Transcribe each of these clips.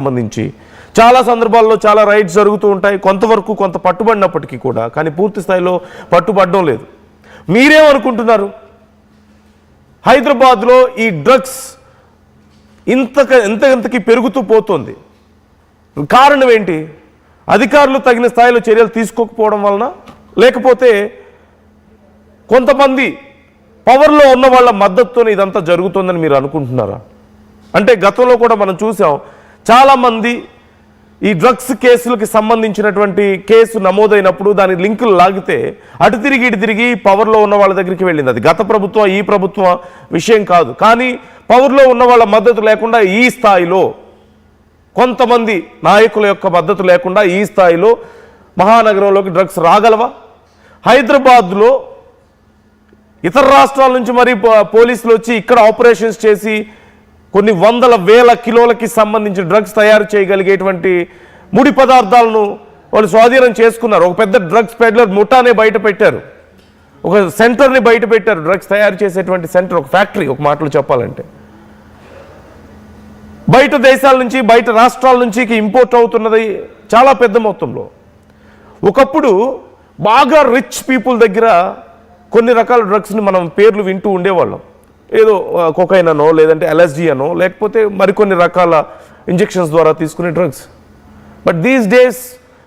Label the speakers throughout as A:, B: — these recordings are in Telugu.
A: సంబంధించి చాలా సందర్భాల్లో చాలా రైడ్స్ జరుగుతూ ఉంటాయి. కొంతవరకు కొంత పట్టుబడినప్పటికీ కూడా కానీ పూర్తి స్థాయిలో పట్టుబడడం లేదు. మీరేమనుకుంటున్నారు? హైదరాబాద్లో ఈ డ్రగ్స్ ఎంతకి పెరుగుతూ పోతుంది. కారణం ఏంటి? అధికారులు తగిన స్థాయిలో చర్యలు తీసుకోకపోవడం వలన, లేకపోతే కొంతమంది పవర్లో ఉన్న వాళ్ళ మద్దతుతో ఇదంతా జరుగుతుందని మీరు అనుకుంటున్నారా? అంటే గతంలో కూడా మనం చూసాం, చాలామంది ఈ డ్రగ్స్ కేసులకి సంబంధించినటువంటి కేసు నమోదైనప్పుడు దాని లింకులు లాగితే అటు తిరిగి ఇటు తిరిగి పవర్లో ఉన్న వాళ్ళ దగ్గరికి వెళ్ళింది. అది గత ప్రభుత్వం ఈ ప్రభుత్వం విషయం కాదు. కానీ పవర్లో ఉన్న వాళ్ళ మద్దతు లేకుండా ఈ స్థాయిలో, కొంతమంది నాయకుల యొక్క మద్దతు లేకుండా ఈ స్థాయిలో మహానగరంలోకి డ్రగ్స్ రాగలవా? హైదరాబాద్లో ఇతర రాష్ట్రాల నుంచి మరి పోలీసులు వచ్చి ఇక్కడ ఆపరేషన్స్ చేసి కొన్ని వందల వేల కిలోలకి సంబంధించిన డ్రగ్స్ తయారు చేయగలిగేటువంటి ముడి పదార్థాలను వాళ్ళు స్వాధీనం చేసుకున్నారు. ఒక పెద్ద డ్రగ్స్ పెడ్లర్ ముఠానే బయట పెట్టారు, ఒక సెంటర్ని బయట పెట్టారు, డ్రగ్స్ తయారు చేసేటువంటి సెంటర్, ఒక ఫ్యాక్టరీ. ఒక మాటలో చెప్పాలంటే బయట దేశాల నుంచి, బయట రాష్ట్రాల నుంచి ఇంపోర్ట్ అవుతున్నది చాలా పెద్ద మొత్తంలో. ఒకప్పుడు బాగా రిచ్ పీపుల్ దగ్గర కొన్ని రకాల డ్రగ్స్ని మనం పేర్లు వింటూ ఉండేవాళ్ళం. ఏదో కొకైన్ అనో, లేదంటే ఎల్ఎస్డి అనో, లేకపోతే మరికొన్ని రకాల ఇంజెక్షన్స్ ద్వారా తీసుకునే drugs. But these days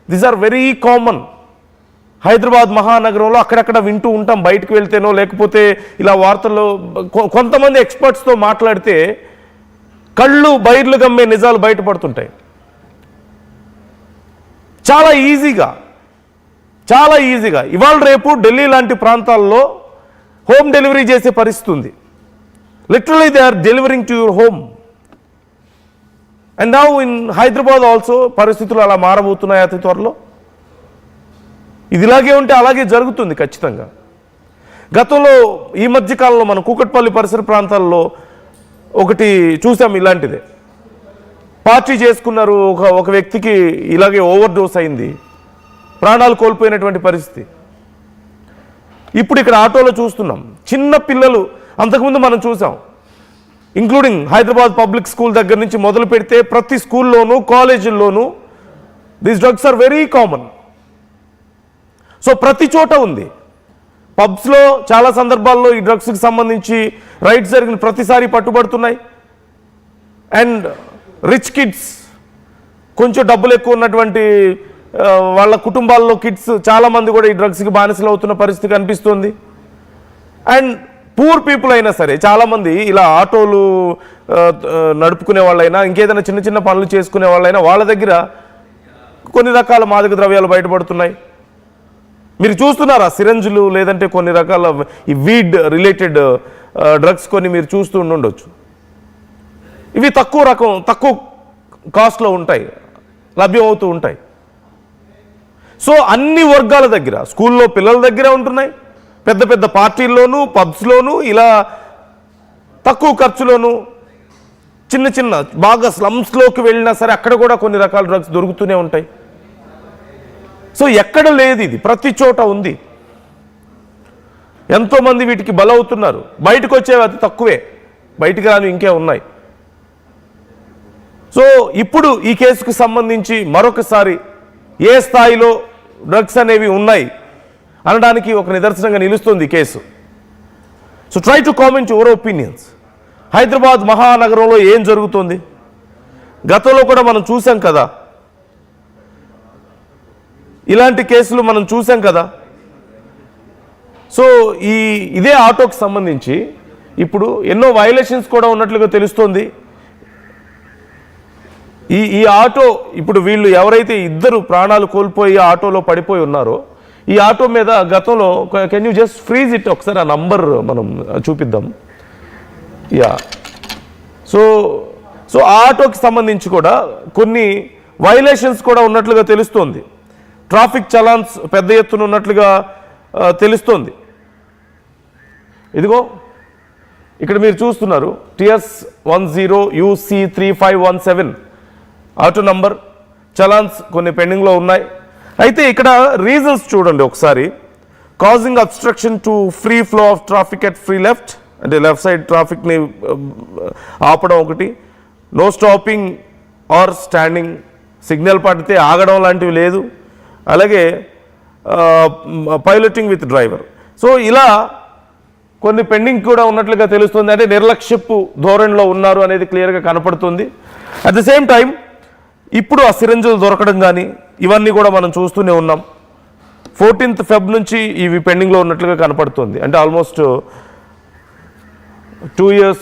A: these are very common. Hyderabad మహానగరంలో అక్కడక్కడ వింటూ ఉంటాం, బయటకు వెళ్తేనో లేకపోతే ఇలా వార్తల్లో కొంతమంది ఎక్స్పర్ట్స్తో మాట్లాడితే కళ్ళు బైర్లు గమ్మే నిజాలు బయటపడుతుంటాయి. చాలా ఈజీగా ఇవాళ రేపు ఢిల్లీ లాంటి ప్రాంతాల్లో హోమ్ డెలివరీ చేసే పరిస్థితి ఉంది. Literally they are delivering to your home. And now in Hyderabad also పరిస్థితులు అలా మారబోతున్నాయి అతి త్వరలో. ఇది ఇలాగే ఉంటే అలాగే జరుగుతుంది ఖచ్చితంగా. గతంలో ఈ మధ్యకాలంలో మనం కూకట్పల్లి పరిసర ప్రాంతాల్లో ఒకటి చూసాం ఇలాంటిదే. పార్టీ చేసుకున్నారు, ఒక వ్యక్తికి ఇలాగే ఓవర్ డోస్ అయింది, ప్రాణాలు కోల్పోయినటువంటి పరిస్థితి. ఇప్పుడు ఇక్కడ ఆటోలో చూస్తున్నాం చిన్న పిల్లలు. అంతకుముందు మనం చూసాం, ఇంక్లూడింగ్ హైదరాబాద్ పబ్లిక్ స్కూల్ దగ్గర నుంచి మొదలు పెడితే ప్రతి స్కూల్లోనూ కాలేజీల్లోనూ these drugs are very common. So ప్రతి చోట ఉంది. పబ్స్లో చాలా సందర్భాల్లో ఈ డ్రగ్స్కి సంబంధించి రైడ్స్ జరిగిన ప్రతిసారి పట్టుబడుతున్నాయి. అండ్ రిచ్ కిడ్స్, కొంచెం డబ్బులు ఎక్కువ ఉన్నటువంటి వాళ్ళ కుటుంబాల్లో కిడ్స్ చాలామంది కూడా ఈ డ్రగ్స్కి బానిసలు అవుతున్న పరిస్థితి కనిపిస్తుంది. అండ్ పూర్ పీపుల్ అయినా సరే, చాలామంది ఇలా ఆటోలు నడుపుకునే వాళ్ళైనా, ఇంకేదైనా చిన్న చిన్న పనులు చేసుకునే వాళ్ళైనా వాళ్ళ దగ్గర కొన్ని రకాల మాదక ద్రవ్యాలు బయటపడుతున్నాయి. మీరు చూస్తున్నారా సిరంజులు, లేదంటే కొన్ని రకాల ఈ వీడ్ రిలేటెడ్ డ్రగ్స్ కొన్ని మీరు చూస్తూ ఉండొచ్చు. ఇవి తక్కువ కాస్ట్లో ఉంటాయి, లభ్యమవుతూ ఉంటాయి. సో అన్ని వర్గాల దగ్గర, స్కూల్లో పిల్లల దగ్గర ఉంటున్నాయి, పెద్ద పెద్ద పార్టీల్లోనూ, పబ్స్లోనూ, ఇలా తక్కువ ఖర్చులోనూ, చిన్న బాగా స్లమ్స్లోకి వెళ్ళినా సరే అక్కడ కూడా కొన్ని రకాల డ్రగ్స్ దొరుకుతూనే ఉంటాయి. సో ఎక్కడ లేదు, ఇది ప్రతి చోట ఉంది. ఎంతోమంది వీటికి బలవుతున్నారు. బయటకు వచ్చేవి అతి తక్కువే, బయటికి రాని ఇంకే ఉన్నాయి. సో ఇప్పుడు ఈ కేసుకు సంబంధించి మరొకసారి ఏ స్థాయిలో డ్రగ్స్ అనేవి ఉన్నాయి అనడానికి ఒక నిదర్శనంగా నిలుస్తుంది case. So try to comment your opinions. Hyderabad మహానగరంలో ఏం జరుగుతుంది? గతంలో కూడా మనం చూసాం కదా, ఇలాంటి కేసులు మనం చూసాం కదా. సో ఇదే ఆటోకి సంబంధించి ఇప్పుడు ఎన్నో వైలేషన్స్ కూడా ఉన్నట్లుగా తెలుస్తోంది. ఈ ఆటో, ఇప్పుడు వీళ్ళు ఎవరైతే ఇద్దరు ప్రాణాలు కోల్పోయి ఆటోలో పడిపోయి ఉన్నారో, ఈ ఆటో మీద గతంలో, can you just freeze it, ఒకసారి ఆ నంబర్ మనం చూపిద్దాం. యా, సో ఆ ఆటోకి సంబంధించి కూడా కొన్ని వైలేషన్స్ కూడా ఉన్నట్లుగా తెలుస్తోంది. ట్రాఫిక్ చలాన్స్ పెద్ద ఎత్తున ఉన్నట్లుగా తెలుస్తోంది. ఇదిగో ఇక్కడ మీరు చూస్తున్నారు, TS10UC3517 ఆటో నంబర్. చలాన్స్ కొన్ని పెండింగ్లో ఉన్నాయి. అయితే ఇక్కడ రీజన్స్ చూడండి ఒకసారి. Causing obstruction to free flow of traffic at free left, అంటే లెఫ్ట్ సైడ్ ట్రాఫిక్ని ఆపడం ఒకటి. No stopping or standing, signal పడితే ఆగడం లాంటివి లేదు, అలాగే పైలటింగ్ విత్ డ్రైవర్. సో ఇలా కొన్ని పెండింగ్ కూడా ఉన్నట్లుగా తెలుస్తుంది. అంటే నిర్లక్ష్యపు ధోరణిలో ఉన్నారు అనేది క్లియర్గా కనపడుతుంది. అట్ ద సేమ్ టైం ఇప్పుడు ఆ సిరంజులు దొరకడం కానీ ఇవన్నీ కూడా మనం చూస్తూనే ఉన్నాం. 14th Feb నుంచి ఇవి పెండింగ్లో ఉన్నట్లుగా కనపడుతుంది. అంటే ఆల్మోస్ట్ 2 years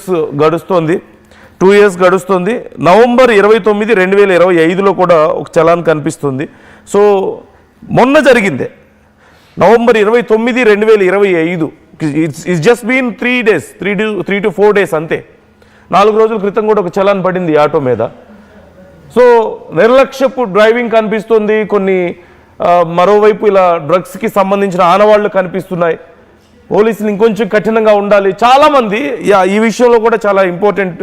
A: గడుస్తుంది. నవంబర్ 29, 2025లో కూడా ఒక చలాన్ కనిపిస్తుంది. సో మొన్న జరిగిందే November 29, 2025. It's just been 3 days, 3 to 4 days అంతే. 4 రోజుల క్రితం కూడా ఒక చలాన్ పడింది ఆటో మీద. సో నిర్లక్ష్యపు డ్రైవింగ్ కనిపిస్తుంది. కొన్ని మరోవైపు ఇలా డ్రగ్స్కి సంబంధించిన ఆనవాళ్లు కనిపిస్తున్నాయి. పోలీసులు ఇంకొంచెం కఠినంగా ఉండాలి. చాలామంది ఈ విషయంలో కూడా చాలా ఇంపార్టెంట్,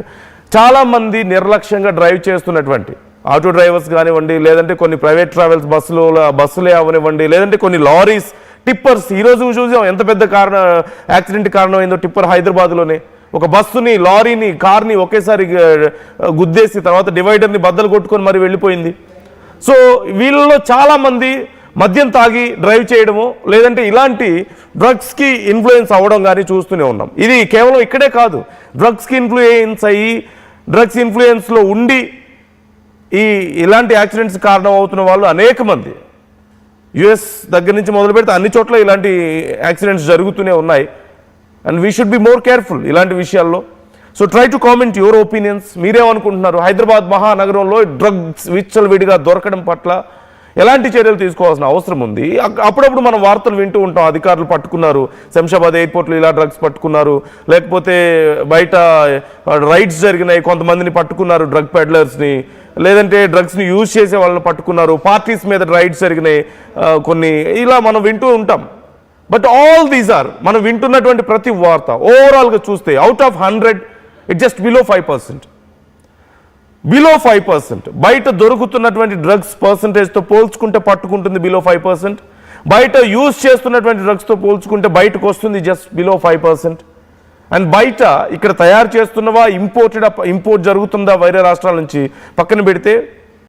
A: చాలామంది నిర్లక్ష్యంగా డ్రైవ్ చేస్తున్నటువంటి ఆటో డ్రైవర్స్ కానివ్వండి, లేదంటే కొన్ని ప్రైవేట్ ట్రావెల్స్ బస్సులే అవనివ్వండి, లేదంటే కొన్ని లారీస్, టిప్పర్స్. ఈరోజు చూసాం ఎంత పెద్ద యాక్సిడెంట్ కారణమైందో. టిప్పర్ హైదరాబాద్లోనే ఒక బస్సుని, లారీని, కార్ని ఒకేసారి గుద్దేసి తర్వాత డివైడర్ని బద్దలు కొట్టుకొని మరి వెళ్ళిపోయింది. సో వీళ్ళలో చాలామంది మద్యం తాగి డ్రైవ్ చేయడము, లేదంటే ఇలాంటి డ్రగ్స్కి ఇన్ఫ్లుయెన్స్ అవ్వడం కానీ చూస్తూనే ఉన్నాం. ఇది కేవలం ఇక్కడే కాదు, డ్రగ్స్కి ఇన్ఫ్లుయెన్స్ అయ్యి డ్రగ్స్ ఇన్ఫ్లుయెన్స్లో ఉండి ఇలాంటి యాక్సిడెంట్స్ కారణం అవుతున్న వాళ్ళు అనేక మంది. యుఎస్ దగ్గర నుంచి మొదలు పెడితే అన్ని చోట్ల ఇలాంటి యాక్సిడెంట్స్ జరుగుతూనే ఉన్నాయి. And we should be more careful ఇలాంటి విషయాల్లో. So try to comment your opinions. మీరేమనుకుంటున్నారు? హైదరాబాద్ మహానగరంలో డ్రగ్స్ విచ్చలవిడిగా దొరకడం పట్ల ఎలాంటి చర్యలు తీసుకోవాల్సిన అవసరం ఉంది? అప్పుడప్పుడు మనం వార్తలు వింటూ ఉంటాం, అధికారులు పట్టుకున్నారు, శంషాబాద్ ఎయిర్పోర్ట్లో ఇలా డ్రగ్స్ పట్టుకున్నారు, లేకపోతే బయట రైడ్స్ జరిగినాయి, కొంతమందిని పట్టుకున్నారు డ్రగ్ పెడ్లర్స్ని, లేదంటే డ్రగ్స్ని యూజ్ చేసే వాళ్ళని పట్టుకున్నారు, పార్టీస్ మీద రైడ్స్ జరిగినాయి కొన్ని, ఇలా మనం వింటూ ఉంటాం. బట్ ఆల్ దీస్ ఆర్, మనం వింటున్నటువంటి ప్రతి వార్త ఓవరాల్గా చూస్తే out of 100 it just below 5%. బయట దొరుకుతున్నటువంటి డ్రగ్స్ పర్సంటేజ్తో పోల్చుకుంటే పట్టుకుంటుంది బిలో 5%. బయట యూజ్ చేస్తున్నటువంటి డ్రగ్స్తో పోల్చుకుంటే బయటకు వస్తుంది జస్ట్ బిలో 5%. అండ్ బయట ఇక్కడ తయారు చేస్తున్నవా, ఇంపోర్ట్ జరుగుతుందా వేరే రాష్ట్రాల నుంచి పక్కన పెడితే